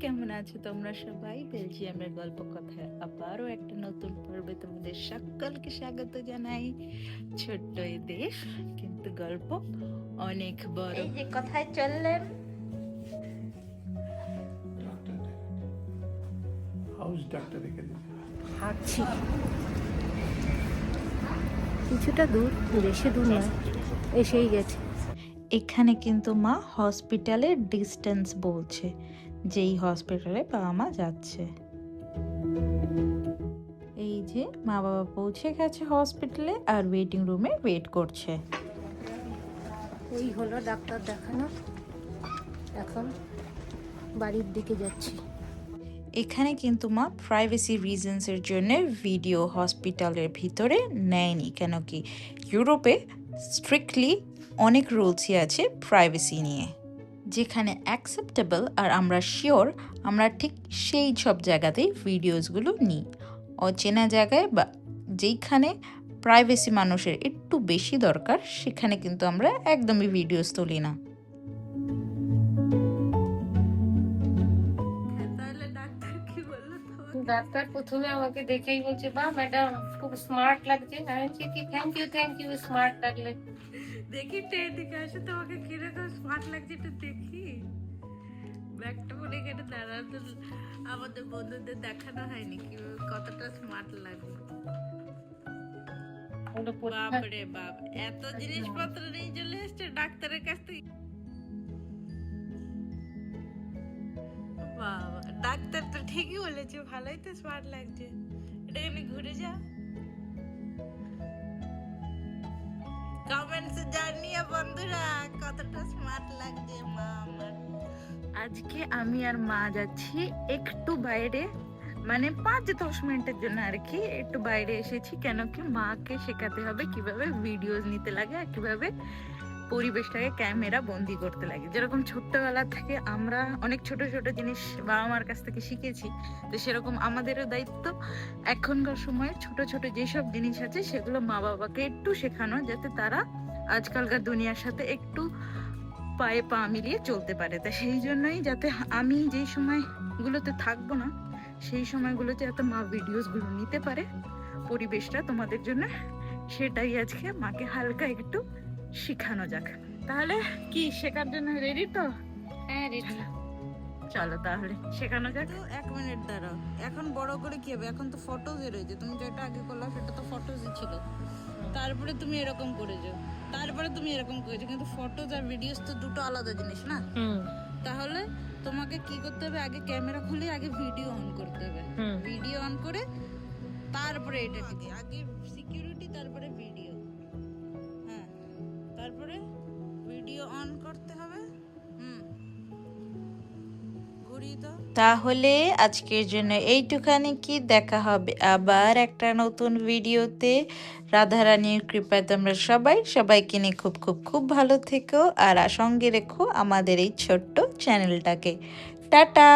কেমন আছো তোমরা সবাই? বেলজিয়ামের গল্প কথায় আবারও একটা নতুন পর্বে তোমাদের সকলকে স্বাগত জানাই। ছোট্ট এই দেশ, কিন্তু গল্প অনেক বড়। এই যে কথায় চললেন, হাঁটছি কিছুটা দূর, বেশি দূর নয়, এসেই গেছে। এখানে কিন্তু মা হসপিটালের ডিস্টেন্স বলছে, যেই হসপিটালে বাবা মা যাচ্ছে। এই যে মা বাবা পৌঁছে গেছে হসপিটালে আর ওয়েটিং রুমে ওয়েট করছে। ওই হলো ডাক্তার দেখানো, এখন বাড়ির দিকে যাচ্ছি। এখানে কিন্তু মা প্রাইভেসি রিজনসের জন্য ভিডিও হসপিটালের ভিতরে নেয়নি, কেন কি ইউরোপে স্ট্রিক্টলি অনেক রুলসই আছে প্রাইভেসি নিয়ে, যেখানে অ্যাকসেপ্টেবল আর আমরা শিওর আমরা ঠিক সেই সব জায়গাতেই ভিডিওসগুলো নিই। অচেনা জায়গায় বা যেইখানে প্রাইভেসি মানুষের একটু বেশি দরকার সেখানে কিন্তু আমরা একদমই ভিডিওস তুলি না। ডাক্তার প্রথমে আমাকে দেখেই বলছে, বাহ ম্যাডাম খুব স্মার্ট লাগছে। আমি বলছি কি থ্যাংক ইউ, স্মার্ট লাগলে। দেখি এদিকে আসে, তোমাকে কিরকম স্মার্ট লাগছে একটু দেখি। ব্যাগটা পরে এখানে দাঁড়াতে আমাদের বন্ধুদের দেখানো হয়নি কি কতটা স্মার্ট লাগলো। বাপরে বাপ, এত জিনিসপত্র নিয়ে চলে এসছে ডাক্তারের কাছ থেকে। বাবা, ডাক্তার তো ঠিকই বলেছে, ভালোই তো স্মার্ট লাগছে। এটা এমনি ঘুরে যা, কমেন্টসে জানিয়ে বন্ধুরা কতটা স্মার্ট লাগছে মা আমার। আজকে আমি আর মা যাচ্ছি একটু বাইরে, মানে 5-10 মিনিটের জন্য আর কি একটু বাইরে এসেছি, কেন কি মাকে শেখাতে হবে কিভাবে ভিডিওস নিতে লাগে আর কিভাবে পরিবেশটাকে ক্যামেরা বন্দি করতে লাগে। যেরকম ছোট্টবেলা থেকে আমরা অনেক ছোট ছোট জিনিস বাবা মার কাছ থেকে শিখেছি, তো সেরকম আমাদেরও দায়িত্ব এখনকার সময়ে ছোট ছোট যেসব জিনিস আছে সেগুলো মা বাবাকে একটু শেখানো, যাতে তারা আজকালকার দুনিয়ার সাথে একটু পায়ে পা মিলিয়ে চলতে পারে। তা সেই জন্যই যাতে আমি যেই সময়গুলোতে থাকবো না সেই সময়গুলোতে যাতে মা ভিডিওসগুলো নিতে পারে পরিবেশটা তোমাদের জন্য, সেটাই আজকে মাকে হালকা একটু শেখানো যাক। তাহলে কি শেখার জন্য রেডি তো? হ্যাঁ রেডি, চলো তাহলে শেখানো যাক। তো 1 মিনিট দাঁড়াও, এখন বড় করে কি হবে? এখন তো ফটোজে রয়েছে, তুমি যেটা আগে করলা সেটা তো ফটোজই ছিল। তারপরে তুমি এরকম করেছো, তারপরে তুমি এরকম করেছো, কিন্তু ফটোজ আর ভিডিওস তো দুটো আলাদা জিনিস না। তাহলে তোমাকে কি করতে হবে? আগে ক্যামেরা খুলে আগে ভিডিও অন করতে হবে। ভিডিও অন করে তারপরে এটা আগে সিকিউরিটি, তারপরে ভিডিও। হ্যাঁ, তারপরে ভিডিও অন করতে হবে। ঘুরিয়ে দাও। তাহলে আজকের জন্য এইটুখানি, কি দেখা হবে আবার একটা নতুন ভিডিওতে। রাধারানীর কৃপায় তোমরা সবাইকে নিয়ে খুব খুব খুব ভালো থেকো আর সঙ্গে রেখো আমাদের এই ছোট্ট চ্যানেলটাকে। টাটা।